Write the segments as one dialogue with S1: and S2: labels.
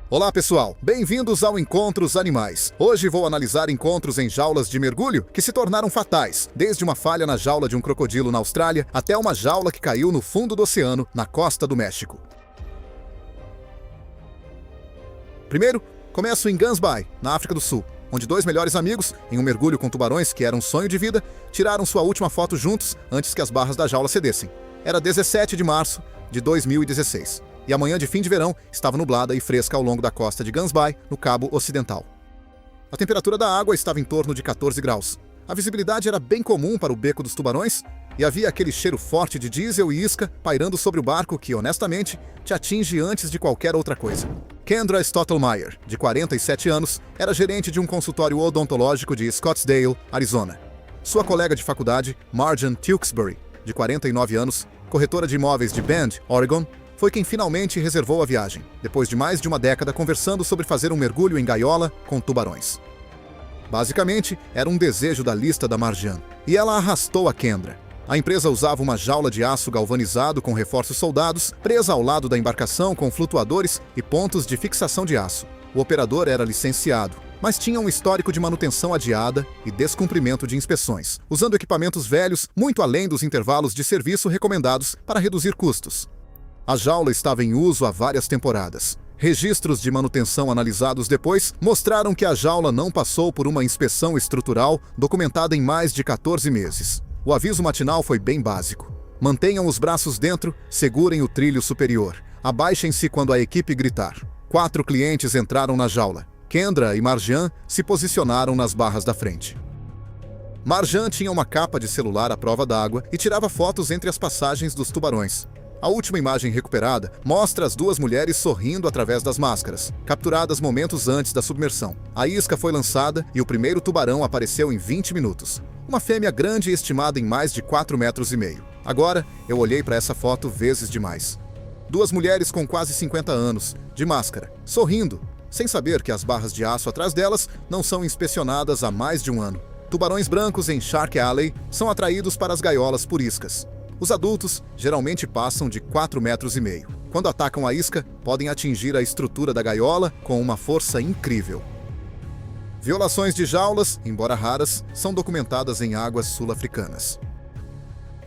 S1: Olá pessoal, bem-vindos ao Encontros Animais. Hoje vou analisar encontros em jaulas de mergulho que se tornaram fatais, desde uma falha na jaula de um crocodilo na Austrália até uma jaula que caiu no fundo do oceano, na costa do México. Primeiro, começo em Guns Bay, na África do Sul, onde dois melhores amigos, em um mergulho com tubarões que era um sonho de vida, tiraram sua última foto juntos antes que as barras da jaula cedessem. Era 17 de março de 2016. E a manhã de fim de verão estava nublada e fresca ao longo da costa de Guns Bay, no Cabo Ocidental. A temperatura da água estava em torno de 14 graus. A visibilidade era bem comum para o beco dos tubarões e havia aquele cheiro forte de diesel e isca pairando sobre o barco que, honestamente, te atinge antes de qualquer outra coisa. Kendra Stottlemyre, de 47 anos, era gerente de um consultório odontológico de Scottsdale, Arizona. Sua colega de faculdade, Marjan Tewksbury, de 49 anos, corretora de imóveis de Bend, Oregon, foi quem finalmente reservou a viagem, depois de mais de uma década conversando sobre fazer um mergulho em gaiola com tubarões. Basicamente, era um desejo da lista da Marjan, e ela arrastou a Kendra. A empresa usava uma jaula de aço galvanizado com reforços soldados, presa ao lado da embarcação com flutuadores e pontos de fixação de aço. O operador era licenciado, mas tinha um histórico de manutenção adiada e descumprimento de inspeções, usando equipamentos velhos muito além dos intervalos de serviço recomendados para reduzir custos. A jaula estava em uso há várias temporadas. Registros de manutenção analisados depois mostraram que a jaula não passou por uma inspeção estrutural documentada em mais de 14 meses. O aviso matinal foi bem básico. Mantenham os braços dentro, segurem o trilho superior. Abaixem-se quando a equipe gritar. 4 clientes entraram na jaula. Kendra e Marjan se posicionaram nas barras da frente. Marjan tinha uma capa de celular à prova d'água e tirava fotos entre as passagens dos tubarões. A última imagem recuperada mostra as duas mulheres sorrindo através das máscaras, capturadas momentos antes da submersão. A isca foi lançada e o primeiro tubarão apareceu em 20 minutos. Uma fêmea grande estimada em mais de 4,5 metros. Agora, eu olhei para essa foto vezes demais. Duas mulheres com quase 50 anos, de máscara, sorrindo, sem saber que as barras de aço atrás delas não são inspecionadas há mais de um ano. Tubarões brancos em Shark Alley são atraídos para as gaiolas por iscas. Os adultos geralmente passam de 4,5 metros. Quando atacam a isca, podem atingir a estrutura da gaiola com uma força incrível. Violações de jaulas, embora raras, são documentadas em águas sul-africanas.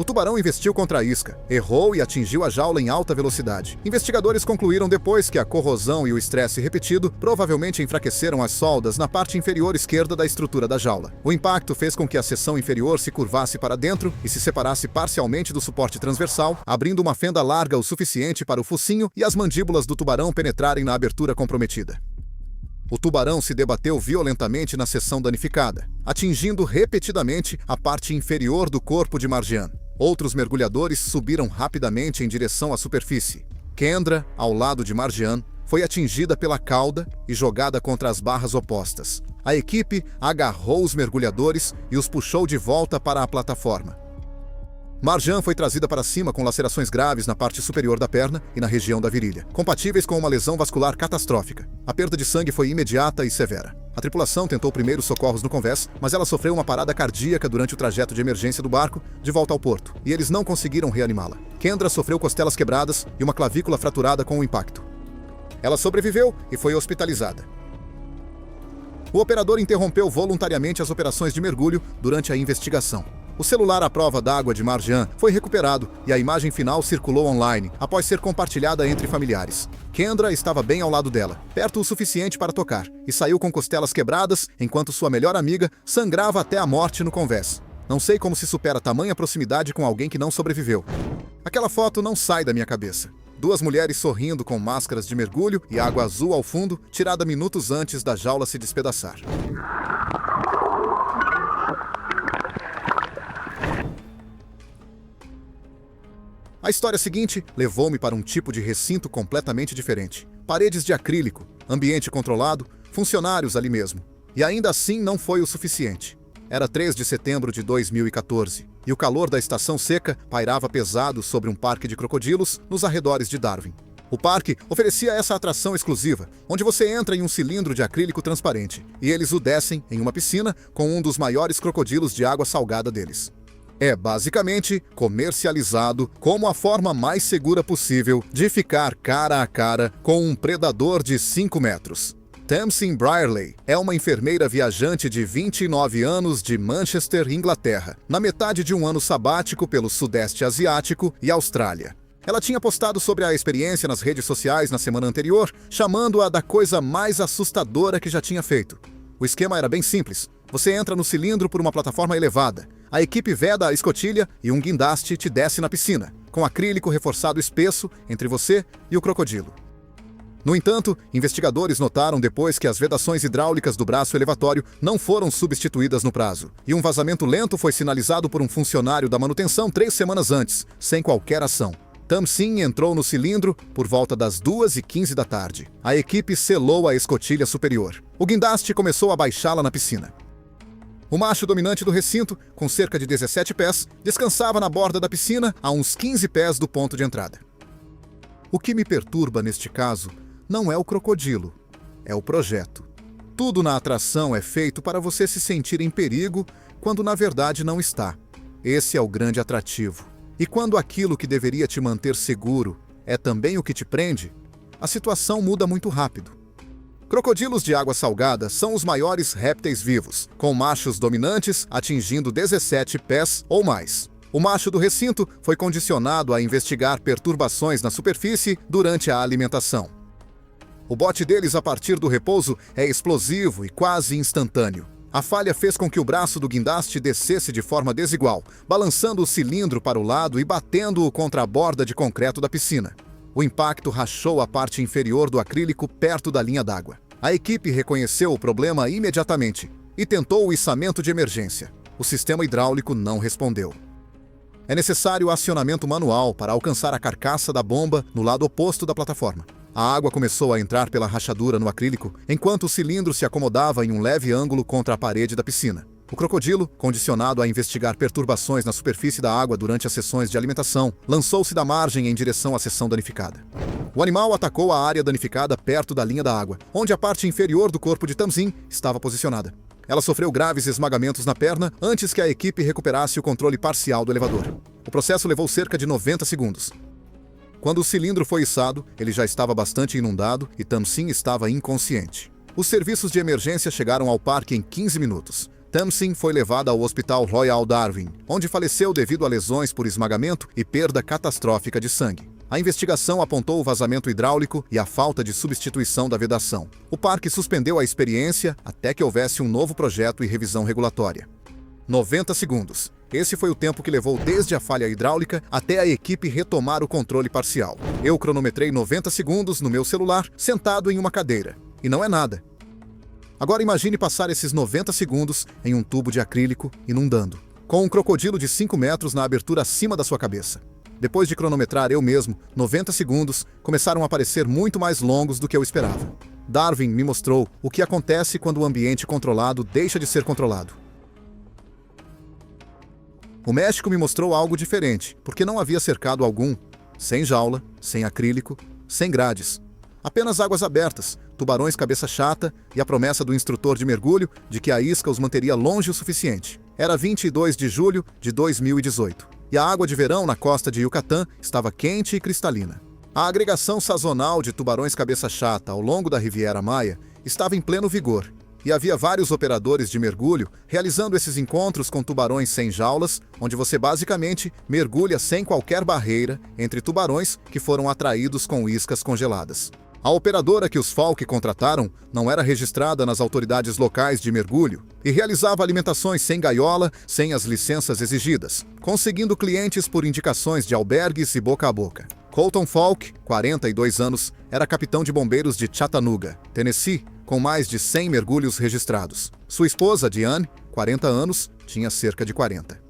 S1: O tubarão investiu contra a isca, errou e atingiu a jaula em alta velocidade. Investigadores concluíram depois que a corrosão e o estresse repetido provavelmente enfraqueceram as soldas na parte inferior esquerda da estrutura da jaula. O impacto fez com que a seção inferior se curvasse para dentro e se separasse parcialmente do suporte transversal, abrindo uma fenda larga o suficiente para o focinho e as mandíbulas do tubarão penetrarem na abertura comprometida. O tubarão se debateu violentamente na seção danificada, atingindo repetidamente a parte inferior do corpo de Marjan. Outros mergulhadores subiram rapidamente em direção à superfície. Kendra, ao lado de Marjan, foi atingida pela cauda e jogada contra as barras opostas. A equipe agarrou os mergulhadores e os puxou de volta para a plataforma. Marjan foi trazida para cima com lacerações graves na parte superior da perna e na região da virilha, compatíveis com uma lesão vascular catastrófica. A perda de sangue foi imediata e severa. A tripulação tentou primeiros socorros no convés, mas ela sofreu uma parada cardíaca durante o trajeto de emergência do barco de volta ao porto, e eles não conseguiram reanimá-la. Kendra sofreu costelas quebradas e uma clavícula fraturada com o impacto. Ela sobreviveu e foi hospitalizada. O operador interrompeu voluntariamente as operações de mergulho durante a investigação. O celular à prova d'água de Marjan foi recuperado e a imagem final circulou online, após ser compartilhada entre familiares. Kendra estava bem ao lado dela, perto o suficiente para tocar, e saiu com costelas quebradas, enquanto sua melhor amiga sangrava até a morte no convés. Não sei como se supera tamanha proximidade com alguém que não sobreviveu. Aquela foto não sai da minha cabeça. Duas mulheres sorrindo com máscaras de mergulho e água azul ao fundo, tirada minutos antes da jaula se despedaçar. A história seguinte levou-me para um tipo de recinto completamente diferente. Paredes de acrílico, ambiente controlado, funcionários ali mesmo. E ainda assim não foi o suficiente. Era 3 de setembro de 2014, e o calor da estação seca pairava pesado sobre um parque de crocodilos nos arredores de Darwin. O parque oferecia essa atração exclusiva, onde você entra em um cilindro de acrílico transparente, e eles o descem em uma piscina com um dos maiores crocodilos de água salgada deles. É basicamente comercializado como a forma mais segura possível de ficar cara a cara com um predador de 5 metros. Tamsin Brierley é uma enfermeira viajante de 29 anos de Manchester, Inglaterra, na metade de um ano sabático pelo Sudeste Asiático e Austrália. Ela tinha postado sobre a experiência nas redes sociais na semana anterior, chamando-a da coisa mais assustadora que já tinha feito. O esquema era bem simples. Você entra no cilindro por uma plataforma elevada. A equipe veda a escotilha e um guindaste te desce na piscina, com acrílico reforçado espesso entre você e o crocodilo. No entanto, investigadores notaram depois que as vedações hidráulicas do braço elevatório não foram substituídas no prazo, e um vazamento lento foi sinalizado por um funcionário da manutenção 3 semanas antes, sem qualquer ação. Tamsin entrou no cilindro por volta das 2h15 da tarde. A equipe selou a escotilha superior. O guindaste começou a baixá-la na piscina. O macho dominante do recinto, com cerca de 17 pés, descansava na borda da piscina a uns 15 pés do ponto de entrada. O que me perturba neste caso não é o crocodilo, é o projeto. Tudo na atração é feito para você se sentir em perigo quando na verdade não está. Esse é o grande atrativo. E quando aquilo que deveria te manter seguro é também o que te prende, a situação muda muito rápido. Crocodilos de água salgada são os maiores répteis vivos, com machos dominantes atingindo 17 pés ou mais. O macho do recinto foi condicionado a investigar perturbações na superfície durante a alimentação. O bote deles a partir do repouso é explosivo e quase instantâneo. A falha fez com que o braço do guindaste descesse de forma desigual, balançando o cilindro para o lado e batendo-o contra a borda de concreto da piscina. O impacto rachou a parte inferior do acrílico perto da linha d'água. A equipe reconheceu o problema imediatamente e tentou o içamento de emergência. O sistema hidráulico não respondeu. É necessário acionamento manual para alcançar a carcaça da bomba no lado oposto da plataforma. A água começou a entrar pela rachadura no acrílico, enquanto o cilindro se acomodava em um leve ângulo contra a parede da piscina. O crocodilo, condicionado a investigar perturbações na superfície da água durante as sessões de alimentação, lançou-se da margem em direção à seção danificada. O animal atacou a área danificada perto da linha da água, onde a parte inferior do corpo de Tamsin estava posicionada. Ela sofreu graves esmagamentos na perna antes que a equipe recuperasse o controle parcial do elevador. O processo levou cerca de 90 segundos. Quando o cilindro foi içado, ele já estava bastante inundado e Tamsin estava inconsciente. Os serviços de emergência chegaram ao parque em 15 minutos. Tamsin foi levada ao Hospital Royal Darwin, onde faleceu devido a lesões por esmagamento e perda catastrófica de sangue. A investigação apontou o vazamento hidráulico e a falta de substituição da vedação. O parque suspendeu a experiência até que houvesse um novo projeto e revisão regulatória. 90 segundos. Esse foi o tempo que levou desde a falha hidráulica até a equipe retomar o controle parcial. Eu cronometrei 90 segundos no meu celular, sentado em uma cadeira. E não é nada. Agora imagine passar esses 90 segundos em um tubo de acrílico inundando, com um crocodilo de 5 metros na abertura acima da sua cabeça. Depois de cronometrar eu mesmo, 90 segundos começaram a parecer muito mais longos do que eu esperava. Darwin me mostrou o que acontece quando o ambiente controlado deixa de ser controlado. O México me mostrou algo diferente, porque não havia cercado algum, sem jaula, sem acrílico, sem grades. Apenas águas abertas, tubarões cabeça chata e a promessa do instrutor de mergulho de que a isca os manteria longe o suficiente. Era 22 de julho de 2018, e a água de verão na costa de Yucatán estava quente e cristalina. A agregação sazonal de tubarões cabeça chata ao longo da Riviera Maya estava em pleno vigor, e havia vários operadores de mergulho realizando esses encontros com tubarões sem jaulas, onde você basicamente mergulha sem qualquer barreira entre tubarões que foram atraídos com iscas congeladas. A operadora que os Falk contrataram não era registrada nas autoridades locais de mergulho e realizava alimentações sem gaiola, sem as licenças exigidas, conseguindo clientes por indicações de albergues e boca a boca. Colton Falk, 42 anos, era capitão de bombeiros de Chattanooga, Tennessee, com mais de 100 mergulhos registrados. Sua esposa, Diane, 40 anos, tinha cerca de 40.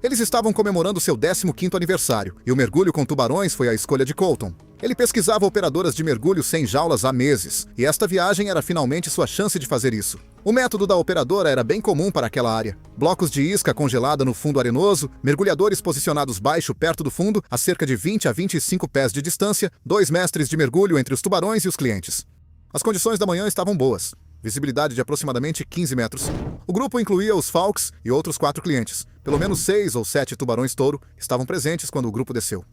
S1: Eles estavam comemorando seu 15º aniversário, e o mergulho com tubarões foi a escolha de Colton. Ele pesquisava operadoras de mergulho sem jaulas há meses, e esta viagem era finalmente sua chance de fazer isso. O método da operadora era bem comum para aquela área. Blocos de isca congelada no fundo arenoso, mergulhadores posicionados baixo perto do fundo, a cerca de 20 a 25 pés de distância, 2 mestres de mergulho entre os tubarões e os clientes. As condições da manhã estavam boas. visibilidade de aproximadamente 15 metros. O grupo incluía os Falks e outros 4 clientes. Pelo menos 6 ou 7 tubarões-touro estavam presentes quando o grupo desceu.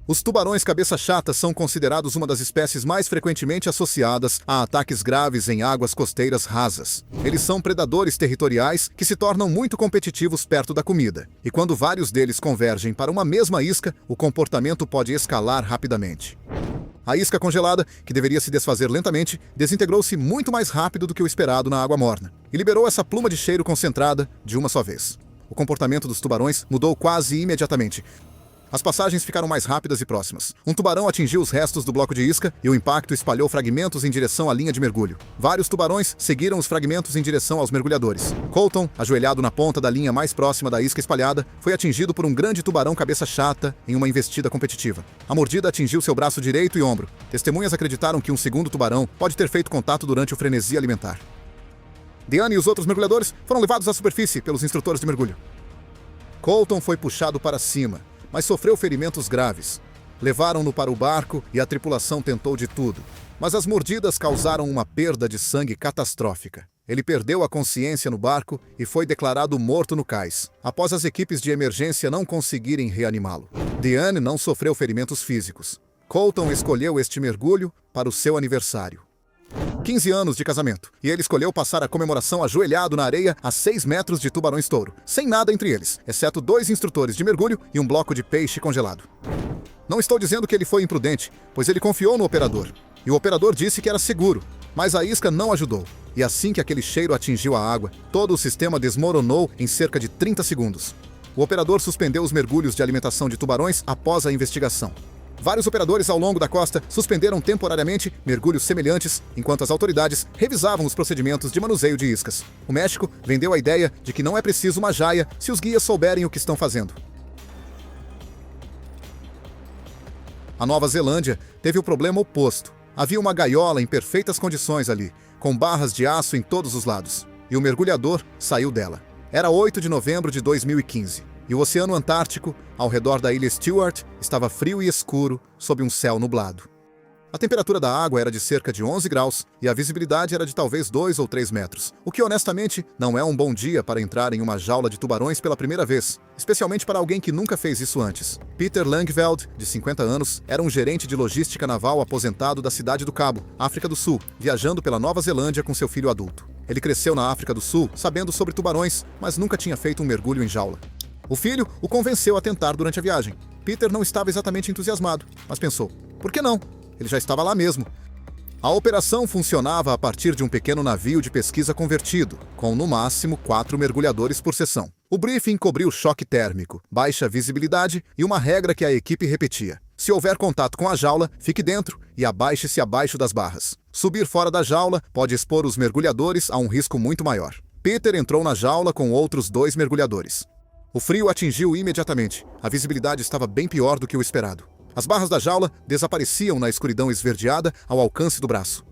S1: Os tubarões cabeça-chata são considerados uma das espécies mais frequentemente associadas a ataques graves em águas costeiras rasas. Eles são predadores territoriais que se tornam muito competitivos perto da comida, e quando vários deles convergem para uma mesma isca, o comportamento pode escalar rapidamente. A isca congelada, que deveria se desfazer lentamente, desintegrou-se muito mais rápido do que o esperado na água morna, e liberou essa pluma de cheiro concentrada de uma só vez. O comportamento dos tubarões mudou quase imediatamente. As passagens ficaram mais rápidas e próximas. Um tubarão atingiu os restos do bloco de isca e o impacto espalhou fragmentos em direção à linha de mergulho. Vários tubarões seguiram os fragmentos em direção aos mergulhadores. Colton, ajoelhado na ponta da linha mais próxima da isca espalhada, foi atingido por um grande tubarão cabeça-chata em uma investida competitiva. A mordida atingiu seu braço direito e ombro. Testemunhas acreditaram que um segundo tubarão pode ter feito contato durante o frenesi alimentar. Diane e os outros mergulhadores foram levados à superfície pelos instrutores de mergulho. Colton foi puxado para cima, mas sofreu ferimentos graves. Levaram-no para o barco e a tripulação tentou de tudo, mas as mordidas causaram uma perda de sangue catastrófica. Ele perdeu a consciência no barco e foi declarado morto no cais, após as equipes de emergência não conseguirem reanimá-lo. Diane não sofreu ferimentos físicos. Colton escolheu este mergulho para o seu aniversário. 15 anos de casamento, e ele escolheu passar a comemoração ajoelhado na areia a 6 metros de tubarões-touro, sem nada entre eles, exceto 2 instrutores de mergulho e um bloco de peixe congelado. Não estou dizendo que ele foi imprudente, pois ele confiou no operador, e o operador disse que era seguro, mas a isca não ajudou, e assim que aquele cheiro atingiu a água, todo o sistema desmoronou em cerca de 30 segundos. O operador suspendeu os mergulhos de alimentação de tubarões após a investigação. Vários operadores ao longo da costa suspenderam temporariamente mergulhos semelhantes, enquanto as autoridades revisavam os procedimentos de manuseio de iscas. O México vendeu a ideia de que não é preciso uma jaia se os guias souberem o que estão fazendo. A Nova Zelândia teve o problema oposto. Havia uma gaiola em perfeitas condições ali, com barras de aço em todos os lados, e o mergulhador saiu dela. Era 8 de novembro de 2015. E o Oceano Antártico, ao redor da ilha Stewart, estava frio e escuro, sob um céu nublado. A temperatura da água era de cerca de 11 graus e a visibilidade era de talvez 2 ou 3 metros, o que honestamente não é um bom dia para entrar em uma jaula de tubarões pela primeira vez, especialmente para alguém que nunca fez isso antes. Peter Langveld, de 50 anos, era um gerente de logística naval aposentado da cidade do Cabo, África do Sul, viajando pela Nova Zelândia com seu filho adulto. Ele cresceu na África do Sul sabendo sobre tubarões, mas nunca tinha feito um mergulho em jaula. O filho o convenceu a tentar durante a viagem. Peter não estava exatamente entusiasmado, mas pensou, por que não? Ele já estava lá mesmo. A operação funcionava a partir de um pequeno navio de pesquisa convertido, com no máximo 4 mergulhadores por sessão. O briefing cobriu choque térmico, baixa visibilidade e uma regra que a equipe repetia. Se houver contato com a jaula, fique dentro e abaixe-se abaixo das barras. Subir fora da jaula pode expor os mergulhadores a um risco muito maior. Peter entrou na jaula com outros 2 mergulhadores. O frio atingiu imediatamente. A visibilidade estava bem pior do que o esperado. As barras da jaula desapareciam na escuridão esverdeada ao alcance do braço.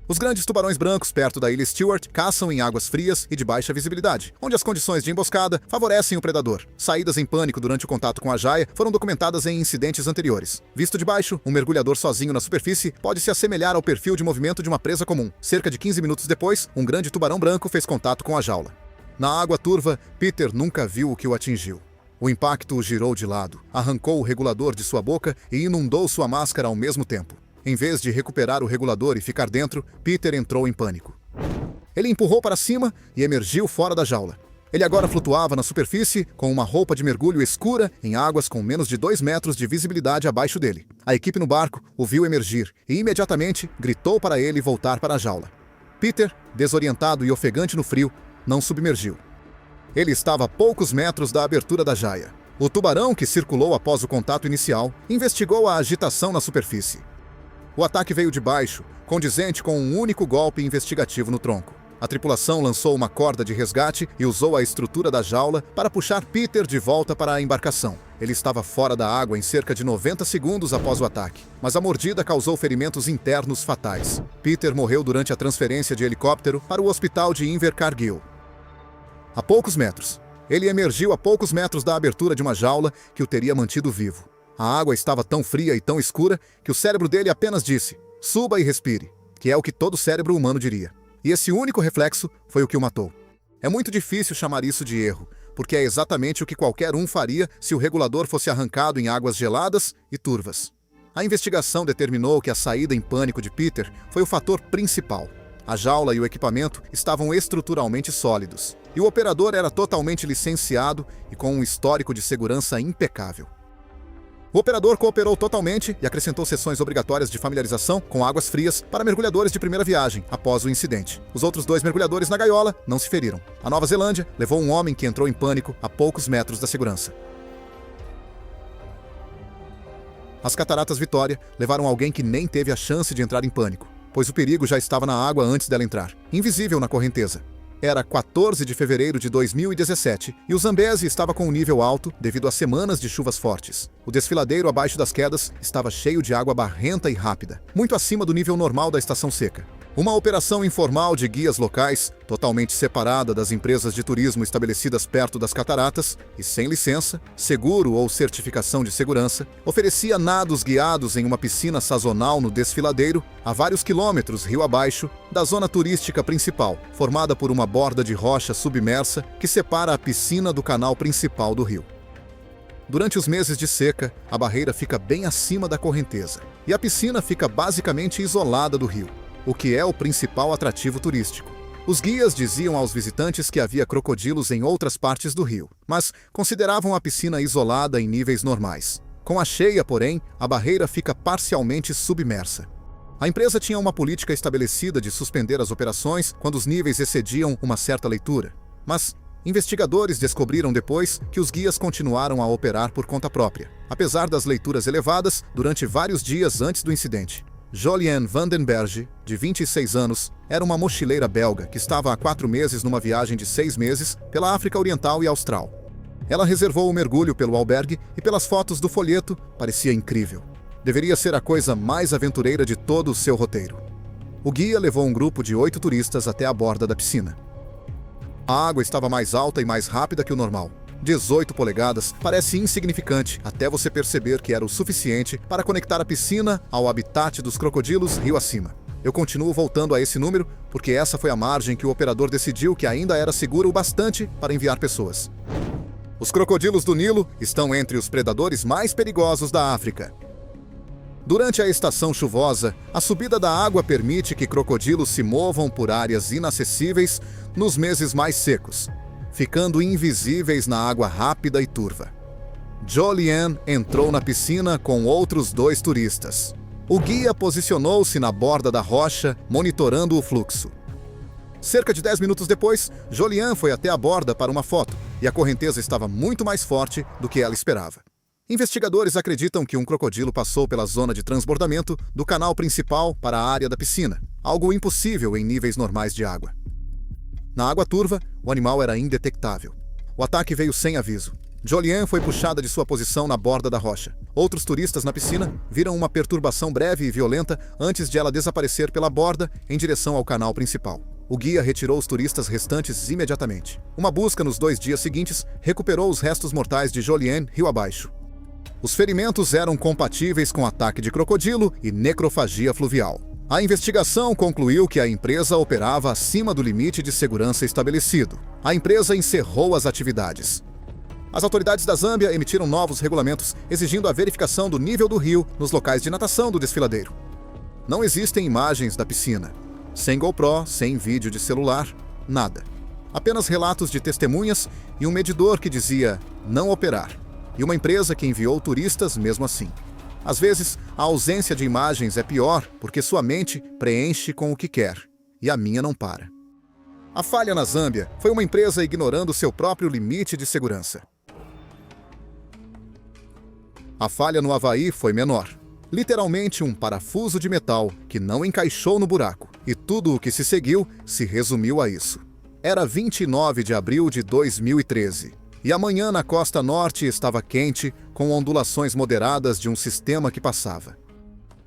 S1: Os grandes tubarões brancos perto da ilha Stewart caçam em águas frias e de baixa visibilidade, onde as condições de emboscada favorecem o predador. Saídas em pânico durante o contato com a jaia foram documentadas em incidentes anteriores. Visto de baixo, um mergulhador sozinho na superfície pode se assemelhar ao perfil de movimento de uma presa comum. Cerca de 15 minutos depois, um grande tubarão branco fez contato com a jaula. Na água turva, Peter nunca viu o que o atingiu. O impacto o girou de lado, arrancou o regulador de sua boca e inundou sua máscara ao mesmo tempo. Em vez de recuperar o regulador e ficar dentro, Peter entrou em pânico. Ele empurrou para cima e emergiu fora da jaula. Ele agora flutuava na superfície com uma roupa de mergulho escura em águas com menos de 2 metros de visibilidade abaixo dele. A equipe no barco o viu emergir e imediatamente gritou para ele voltar para a jaula. Peter, desorientado e ofegante no frio, não submergiu. Ele estava a poucos metros da abertura da jaia. O tubarão, que circulou após o contato inicial, investigou a agitação na superfície. O ataque veio de baixo, condizente com um único golpe investigativo no tronco. A tripulação lançou uma corda de resgate e usou a estrutura da jaula para puxar Peter de volta para a embarcação. Ele estava fora da água em cerca de 90 segundos após o ataque, mas a mordida causou ferimentos internos fatais. Peter morreu durante a transferência de helicóptero para o hospital de Invercargill. A poucos metros. Ele emergiu a poucos metros da abertura de uma jaula que o teria mantido vivo. A água estava tão fria e tão escura que o cérebro dele apenas disse, suba e respire. que é o que todo cérebro humano diria. E esse único reflexo foi o que o matou. É muito difícil chamar isso de erro, porque é exatamente o que qualquer um faria se o regulador fosse arrancado em águas geladas e turvas. A investigação determinou que a saída em pânico de Peter foi o fator principal. A jaula e o equipamento estavam estruturalmente sólidos, e o operador era totalmente licenciado e com um histórico de segurança impecável. O operador cooperou totalmente e acrescentou sessões obrigatórias de familiarização com águas frias para mergulhadores de primeira viagem após o incidente. Os outros 2 mergulhadores na gaiola não se feriram. A Nova Zelândia levou um homem que entrou em pânico a poucos metros da segurança. As Cataratas Vitória levaram alguém que nem teve a chance de entrar em pânico, pois o perigo já estava na água antes dela entrar, invisível na correnteza. Era 14 de fevereiro de 2017 e o Zambezi estava com um nível alto devido a semanas de chuvas fortes. O desfiladeiro abaixo das quedas estava cheio de água barrenta e rápida, muito acima do nível normal da estação seca. Uma operação informal de guias locais, totalmente separada das empresas de turismo estabelecidas perto das cataratas e sem licença, seguro ou certificação de segurança, oferecia nados guiados em uma piscina sazonal no desfiladeiro, a vários quilômetros rio abaixo da zona turística principal, formada por uma borda de rocha submersa que separa a piscina do canal principal do rio. Durante os meses de seca, a barreira fica bem acima da correnteza e a piscina fica basicamente isolada do rio, o que é o principal atrativo turístico. Os guias diziam aos visitantes que havia crocodilos em outras partes do rio, mas consideravam a piscina isolada em níveis normais. Com a cheia, porém, a barreira fica parcialmente submersa. A empresa tinha uma política estabelecida de suspender as operações quando os níveis excediam uma certa leitura, mas investigadores descobriram depois que os guias continuaram a operar por conta própria, apesar das leituras elevadas durante vários dias antes do incidente. Joliane Vandenberg, de 26 anos, era uma mochileira belga que estava há 4 meses numa viagem de 6 meses pela África Oriental e Austral. Ela reservou o mergulho pelo albergue e pelas fotos do folheto parecia incrível. Deveria ser a coisa mais aventureira de todo o seu roteiro. O guia levou um grupo de 8 turistas até a borda da piscina. A água estava mais alta e mais rápida que o normal. 18 polegadas parece insignificante até você perceber que era o suficiente para conectar a piscina ao habitat dos crocodilos rio acima. Eu continuo voltando a esse número porque essa foi a margem que o operador decidiu que ainda era segura o bastante para enviar pessoas. Os crocodilos do Nilo estão entre os predadores mais perigosos da África. Durante a estação chuvosa, a subida da água permite que crocodilos se movam por áreas inacessíveis nos meses mais secos, ficando invisíveis na água rápida e turva. Joliane entrou na piscina com outros 2 turistas. O guia posicionou-se na borda da rocha, monitorando o fluxo. Cerca de 10 minutos depois, Joliane foi até a borda para uma foto, e a correnteza estava muito mais forte do que ela esperava. Investigadores acreditam que um crocodilo passou pela zona de transbordamento do canal principal para a área da piscina, algo impossível em níveis normais de água. Na água turva, o animal era indetectável. O ataque veio sem aviso. Joliane foi puxada de sua posição na borda da rocha. Outros turistas na piscina viram uma perturbação breve e violenta antes de ela desaparecer pela borda em direção ao canal principal. O guia retirou os turistas restantes imediatamente. Uma busca nos 2 dias seguintes recuperou os restos mortais de Joliane rio abaixo. Os ferimentos eram compatíveis com ataque de crocodilo e necrofagia fluvial. A investigação concluiu que a empresa operava acima do limite de segurança estabelecido. A empresa encerrou as atividades. As autoridades da Zâmbia emitiram novos regulamentos exigindo a verificação do nível do rio nos locais de natação do desfiladeiro. Não existem imagens da piscina. Sem GoPro, sem vídeo de celular, nada. Apenas relatos de testemunhas e um medidor que dizia não operar. E uma empresa que enviou turistas mesmo assim. Às vezes, a ausência de imagens é pior porque sua mente preenche com o que quer, e a minha não para. A falha na Zâmbia foi uma empresa ignorando seu próprio limite de segurança. A falha no Havaí foi menor. Literalmente um parafuso de metal que não encaixou no buraco, e tudo o que se seguiu se resumiu a isso. Era 29 de abril de 2013. E a manhã na costa norte estava quente, com ondulações moderadas de um sistema que passava.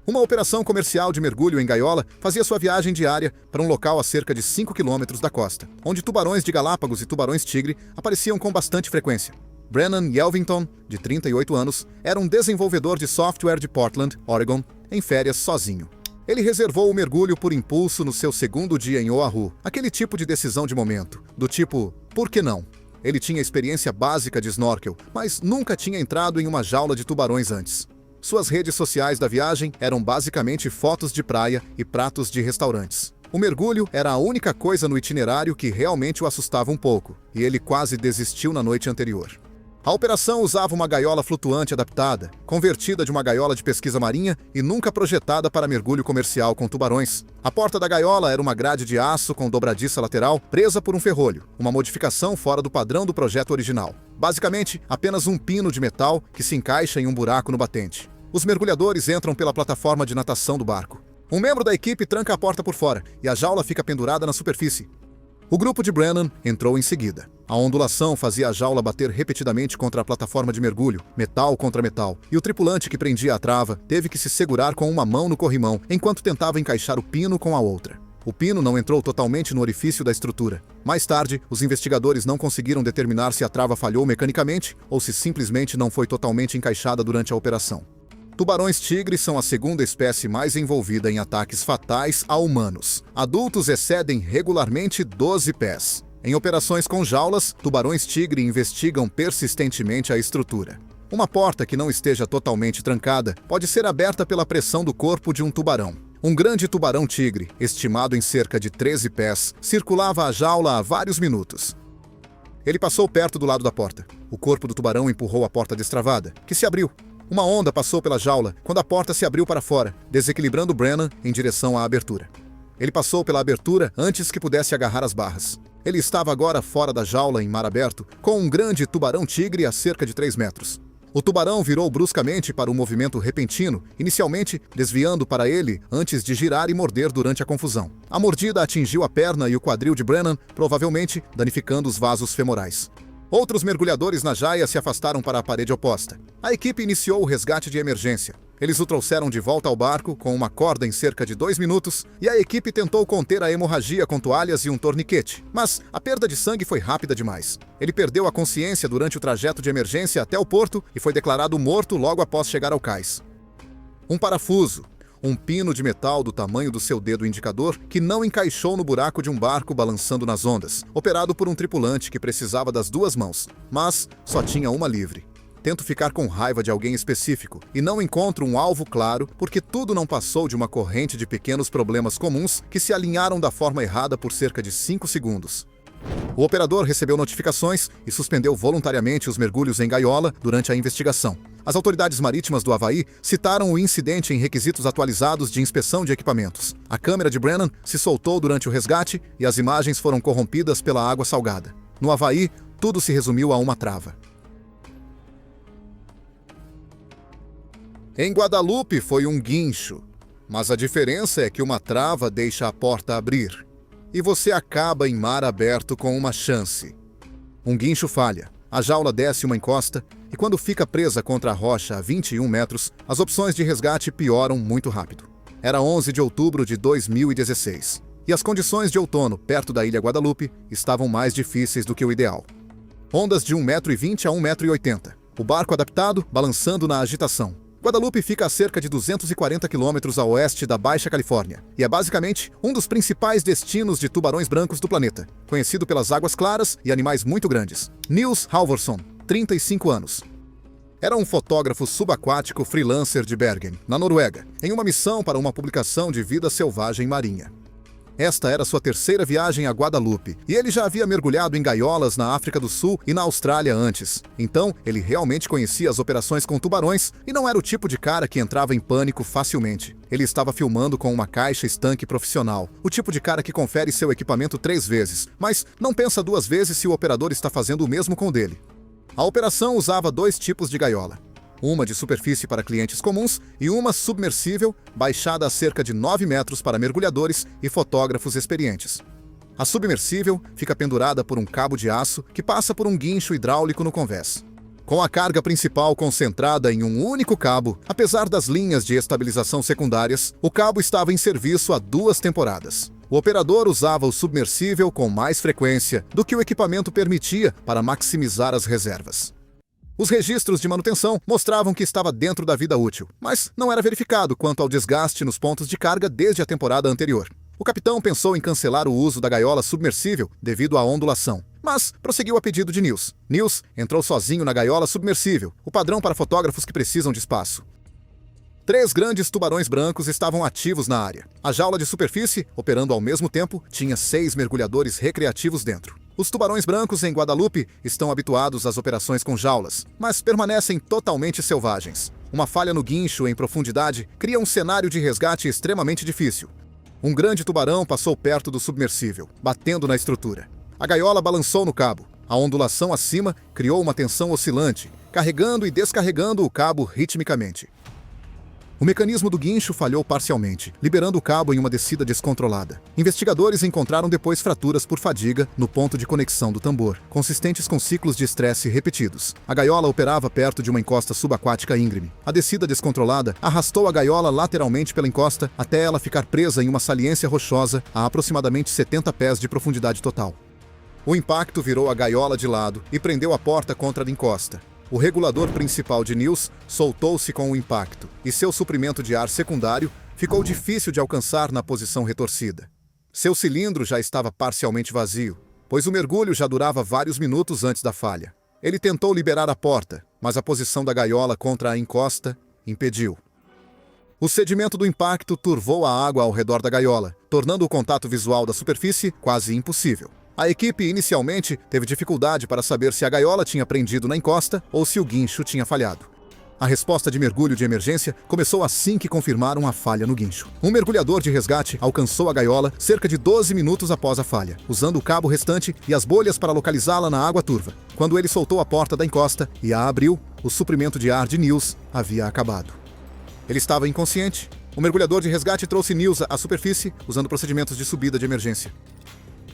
S1: Uma operação comercial de mergulho em gaiola fazia sua viagem diária para um local a cerca de 5 quilômetros da costa, onde tubarões de Galápagos e tubarões-tigre apareciam com bastante frequência. Brennan Yelvington, de 38 anos, era um desenvolvedor de software de Portland, Oregon, em férias sozinho. Ele reservou o mergulho por impulso no seu segundo dia em Oahu, aquele tipo de decisão de momento, do tipo, por que não? Ele tinha experiência básica de snorkel, mas nunca tinha entrado em uma jaula de tubarões antes. Suas redes sociais da viagem eram basicamente fotos de praia e pratos de restaurantes. O mergulho era a única coisa no itinerário que realmente o assustava um pouco, e ele quase desistiu na noite anterior. A operação usava uma gaiola flutuante adaptada, convertida de uma gaiola de pesquisa marinha e nunca projetada para mergulho comercial com tubarões. A porta da gaiola era uma grade de aço com dobradiça lateral presa por um ferrolho, uma modificação fora do padrão do projeto original. Basicamente, apenas um pino de metal que se encaixa em um buraco no batente. Os mergulhadores entram pela plataforma de natação do barco. Um membro da equipe tranca a porta por fora e a jaula fica pendurada na superfície. O grupo de Brennan entrou em seguida. A ondulação fazia a jaula bater repetidamente contra a plataforma de mergulho, metal contra metal, e o tripulante que prendia a trava teve que se segurar com uma mão no corrimão enquanto tentava encaixar o pino com a outra. O pino não entrou totalmente no orifício da estrutura. Mais tarde, os investigadores não conseguiram determinar se a trava falhou mecanicamente ou se simplesmente não foi totalmente encaixada durante a operação. Tubarões-tigre são a segunda espécie mais envolvida em ataques fatais a humanos. Adultos excedem regularmente 12 pés. Em operações com jaulas, tubarões-tigre investigam persistentemente a estrutura. Uma porta que não esteja totalmente trancada pode ser aberta pela pressão do corpo de um tubarão. Um grande tubarão-tigre, estimado em cerca de 13 pés, circulava a jaula há vários minutos. Ele passou perto do lado da porta. O corpo do tubarão empurrou a porta destravada, que se abriu. Uma onda passou pela jaula quando a porta se abriu para fora, desequilibrando Brennan em direção à abertura. Ele passou pela abertura antes que pudesse agarrar as barras. Ele estava agora fora da jaula em mar aberto, com um grande tubarão-tigre a cerca de 3 metros. O tubarão virou bruscamente para um movimento repentino, inicialmente desviando para ele antes de girar e morder durante a confusão. A mordida atingiu a perna e o quadril de Brennan, provavelmente danificando os vasos femorais. Outros mergulhadores na jaia se afastaram para a parede oposta. A equipe iniciou o resgate de emergência. Eles o trouxeram de volta ao barco com uma corda em cerca de 2 minutos e a equipe tentou conter a hemorragia com toalhas e um torniquete, mas a perda de sangue foi rápida demais. Ele perdeu a consciência durante o trajeto de emergência até o porto e foi declarado morto logo após chegar ao cais. Um parafuso, um pino de metal do tamanho do seu dedo indicador que não encaixou no buraco de um barco balançando nas ondas, operado por um tripulante que precisava das 2 mãos, mas só tinha uma livre. Tento ficar com raiva de alguém específico e não encontro um alvo claro porque tudo não passou de uma corrente de pequenos problemas comuns que se alinharam da forma errada por cerca de 5 segundos. O operador recebeu notificações e suspendeu voluntariamente os mergulhos em gaiola durante a investigação. As autoridades marítimas do Havaí citaram o incidente em requisitos atualizados de inspeção de equipamentos. A câmera de Brennan se soltou durante o resgate e as imagens foram corrompidas pela água salgada. No Havaí, tudo se resumiu a uma trava. Em Guadalupe foi um guincho, mas a diferença é que uma trava deixa a porta abrir. E você acaba em mar aberto com uma chance. Um guincho falha, a jaula desce uma encosta e quando fica presa contra a rocha a 21 metros, as opções de resgate pioram muito rápido. Era 11 de outubro de 2016 e as condições de outono perto da ilha Guadalupe estavam mais difíceis do que o ideal. Ondas de 1,20 m a 1,80 m. O barco adaptado balançando na agitação. Guadalupe fica a cerca de 240 quilômetros a oeste da Baixa Califórnia e é basicamente um dos principais destinos de tubarões brancos do planeta, conhecido pelas águas claras e animais muito grandes. Nils Halvorson, 35 anos. Era um fotógrafo subaquático freelancer de Bergen, na Noruega, em uma missão para uma publicação de vida selvagem marinha. Esta era sua terceira viagem a Guadalupe, e ele já havia mergulhado em gaiolas na África do Sul e na Austrália antes. Então, ele realmente conhecia as operações com tubarões e não era o tipo de cara que entrava em pânico facilmente. Ele estava filmando com uma caixa estanque profissional, o tipo de cara que confere seu equipamento 3 vezes, mas não pensa 2 vezes se o operador está fazendo o mesmo com o dele. A operação usava 2 tipos de gaiola. Uma de superfície para clientes comuns e uma submersível, baixada a cerca de 9 metros para mergulhadores e fotógrafos experientes. A submersível fica pendurada por um cabo de aço que passa por um guincho hidráulico no convés. Com a carga principal concentrada em um único cabo, apesar das linhas de estabilização secundárias, o cabo estava em serviço há 2 temporadas. O operador usava o submersível com mais frequência do que o equipamento permitia para maximizar as reservas. Os registros de manutenção mostravam que estava dentro da vida útil, mas não era verificado quanto ao desgaste nos pontos de carga desde a temporada anterior. O capitão pensou em cancelar o uso da gaiola submersível devido à ondulação, mas prosseguiu a pedido de Niels. Niels entrou sozinho na gaiola submersível, o padrão para fotógrafos que precisam de espaço. 3 grandes tubarões brancos estavam ativos na área. A jaula de superfície, operando ao mesmo tempo, tinha 6 mergulhadores recreativos dentro. Os tubarões brancos em Guadalupe estão habituados às operações com jaulas, mas permanecem totalmente selvagens. Uma falha no guincho em profundidade cria um cenário de resgate extremamente difícil. Um grande tubarão passou perto do submersível, batendo na estrutura. A gaiola balançou no cabo. A ondulação acima criou uma tensão oscilante, carregando e descarregando o cabo ritmicamente. O mecanismo do guincho falhou parcialmente, liberando o cabo em uma descida descontrolada. Investigadores encontraram depois fraturas por fadiga no ponto de conexão do tambor, consistentes com ciclos de estresse repetidos. A gaiola operava perto de uma encosta subaquática íngreme. A descida descontrolada arrastou a gaiola lateralmente pela encosta até ela ficar presa em uma saliência rochosa a aproximadamente 70 pés de profundidade total. O impacto virou a gaiola de lado e prendeu a porta contra a encosta. O regulador principal de Niels soltou-se com o impacto, e seu suprimento de ar secundário ficou difícil de alcançar na posição retorcida. Seu cilindro já estava parcialmente vazio, pois o mergulho já durava vários minutos antes da falha. Ele tentou liberar a porta, mas a posição da gaiola contra a encosta impediu. O sedimento do impacto turvou a água ao redor da gaiola, tornando o contato visual da superfície quase impossível. A equipe inicialmente teve dificuldade para saber se a gaiola tinha prendido na encosta ou se o guincho tinha falhado. A resposta de mergulho de emergência começou assim que confirmaram a falha no guincho. Um mergulhador de resgate alcançou a gaiola cerca de 12 minutos após a falha, usando o cabo restante e as bolhas para localizá-la na água turva. Quando ele soltou a porta da encosta e a abriu, o suprimento de ar de Niels havia acabado. Ele estava inconsciente. O mergulhador de resgate trouxe Niels à superfície usando procedimentos de subida de emergência.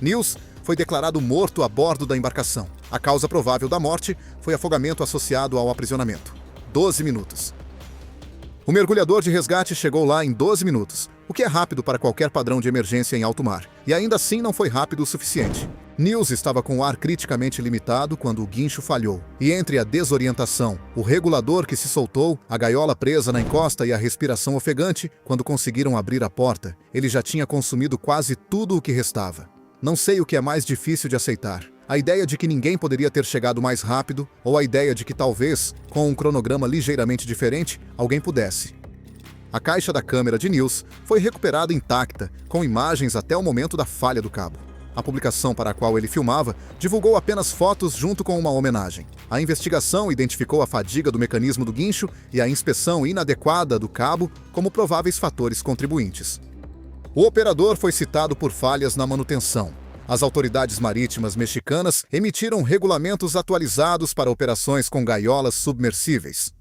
S1: Niels foi declarado morto a bordo da embarcação. A causa provável da morte foi afogamento associado ao aprisionamento. 12 minutos. O mergulhador de resgate chegou lá em 12 minutos, o que é rápido para qualquer padrão de emergência em alto mar, e ainda assim não foi rápido o suficiente. Niels estava com o ar criticamente limitado quando o guincho falhou, e entre a desorientação, o regulador que se soltou, a gaiola presa na encosta e a respiração ofegante, quando conseguiram abrir a porta, ele já tinha consumido quase tudo o que restava. Não sei o que é mais difícil de aceitar. A ideia de que ninguém poderia ter chegado mais rápido, ou a ideia de que talvez, com um cronograma ligeiramente diferente, alguém pudesse. A caixa da câmera de Niels foi recuperada intacta, com imagens até o momento da falha do cabo. A publicação para a qual ele filmava divulgou apenas fotos junto com uma homenagem. A investigação identificou a fadiga do mecanismo do guincho e a inspeção inadequada do cabo como prováveis fatores contribuintes. O operador foi citado por falhas na manutenção. As autoridades marítimas mexicanas emitiram regulamentos atualizados para operações com gaiolas submersíveis.